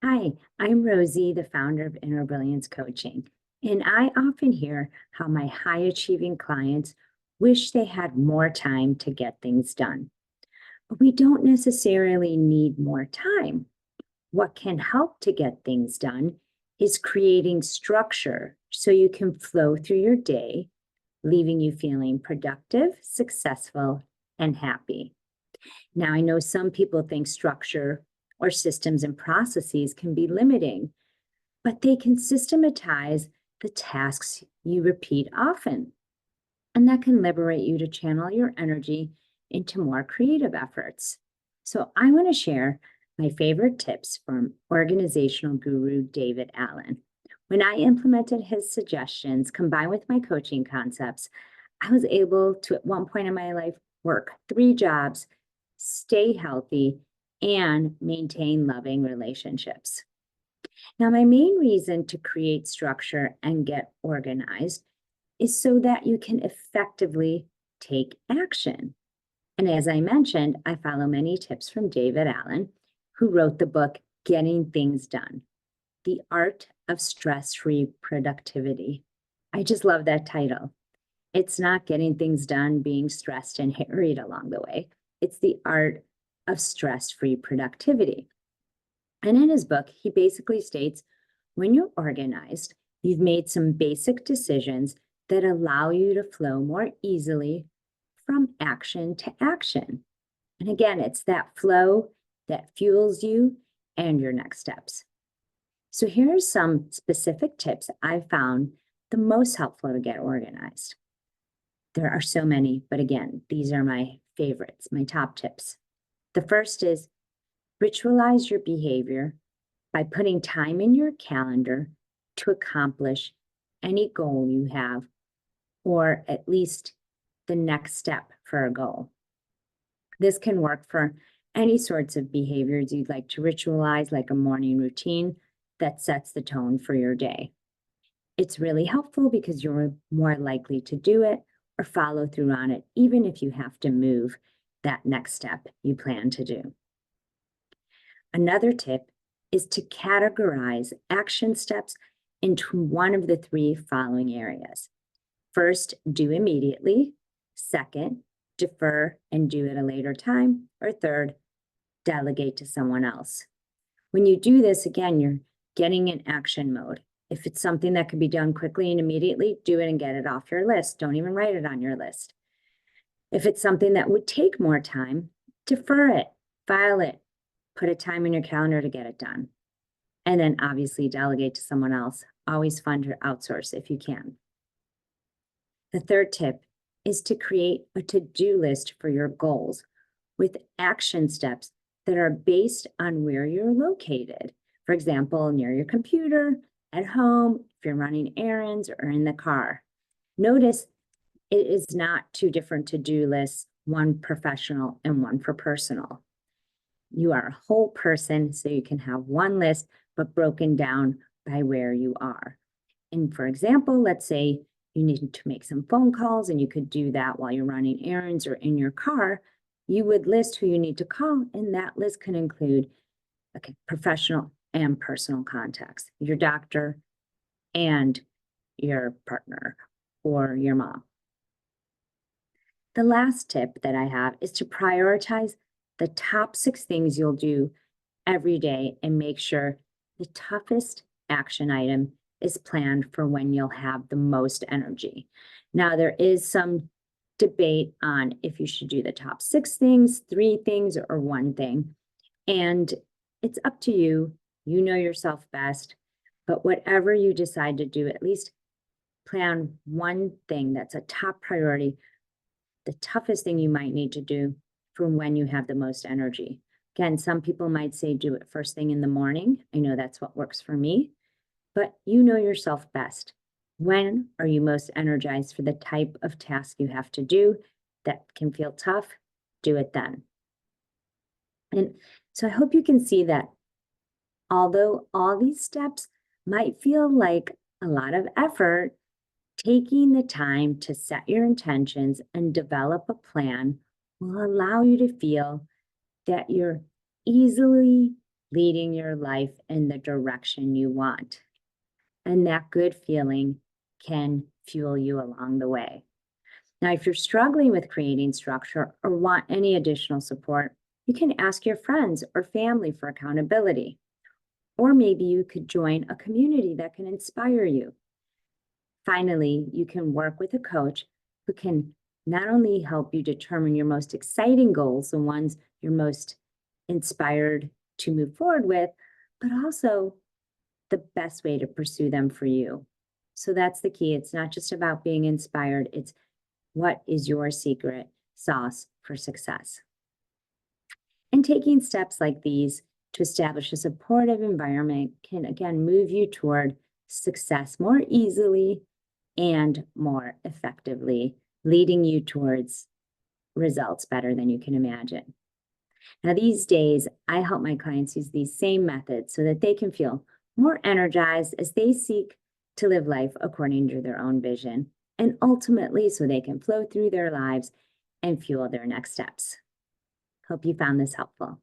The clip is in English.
Hi, I'm Rosie, the founder of Inner Brilliance Coaching, and I often hear how my high achieving clients wish they had more time to get things done. But we don't necessarily need more time. What can help to get things done is creating structure so you can flow through your day, leaving you feeling productive, successful, and happy. Now, I know some people think structure or systems and processes can be limiting, but they can systematize the tasks you repeat often. And that can liberate you to channel your energy into more creative efforts. So, I want to share my favorite tips from organizational guru David Allen. When I implemented his suggestions combined with my coaching concepts, I was able to, at one point in my life, work 3 jobs, stay healthy, and maintain loving relationships. Now, my main reason to create structure and get organized is so that you can effectively take action. And as I mentioned, I follow many tips from David Allen, who wrote the book Getting Things Done: The Art of Stress-Free Productivity. I just love that title. It's not getting things done being stressed and harried along the way. It's the art of stress-free productivity. And in his book, he basically states, when you're organized, you've made some basic decisions that allow you to flow more easily from action to action. And again, it's that flow that fuels you and your next steps. So here are some specific tips I found the most helpful to get organized. There are so many, but again, these are my favorites, my top tips. The first is ritualize your behavior by putting time in your calendar to accomplish any goal you have, or at least the next step for a goal. This can work for any sorts of behaviors you'd like to ritualize, like a morning routine that sets the tone for your day. It's really helpful because you're more likely to do it or follow through on it, even if you have to move that next step you plan to do. Another tip is to categorize action steps into one of the 3 following areas. First, do immediately. Second, defer and do at a later time. Or third, delegate to someone else. When you do this, again, you're getting in action mode. If it's something that can be done quickly and immediately, do it and get it off your list. Don't even write it on your list. If it's something that would take more time, defer it, file it, put a time in your calendar to get it done. And then obviously delegate to someone else. Always fun to outsource if you can. The third tip is to create a to-do list for your goals with action steps that are based on where you're located. For example, near your computer, at home, if you're running errands, or in the car. Notice it is not 2 different to-do lists, one professional and one for personal. You are a whole person, so you can have one list, but broken down by where you are. And for example, let's say you need to make some phone calls and you could do that while you're running errands or in your car. You would list who you need to call, and that list can include professional and personal contacts, your doctor and your partner or your mom. The last tip that I have is to prioritize the top 6 things you'll do every day and make sure the toughest action item is planned for when you'll have the most energy. Now, there is some debate on if you should do the top 6 things, 3 things, or 1 thing. And it's up to you. You know yourself best. But whatever you decide to do, at least plan 1 thing that's a top priority, the toughest thing you might need to do for when you have the most energy. Again, some people might say do it first thing in the morning. I know that's what works for me, but you know yourself best. When are you most energized for the type of task you have to do that can feel tough? Do it then. And so I hope you can see that although all these steps might feel like a lot of effort, taking the time to set your intentions and develop a plan will allow you to feel that you're easily leading your life in the direction you want. And that good feeling can fuel you along the way. Now, if you're struggling with creating structure or want any additional support, you can ask your friends or family for accountability. Or maybe you could join a community that can inspire you. Finally, you can work with a coach who can not only help you determine your most exciting goals, the ones you're most inspired to move forward with, but also the best way to pursue them for you. So that's the key. It's not just about being inspired, it's what is your secret sauce for success. And taking steps like these to establish a supportive environment can again move you toward success more easily and more effectively, leading you towards results better than you can imagine. Now, these days, I help my clients use these same methods so that they can feel more energized as they seek to live life according to their own vision, and ultimately so they can flow through their lives and fuel their next steps. Hope you found this helpful.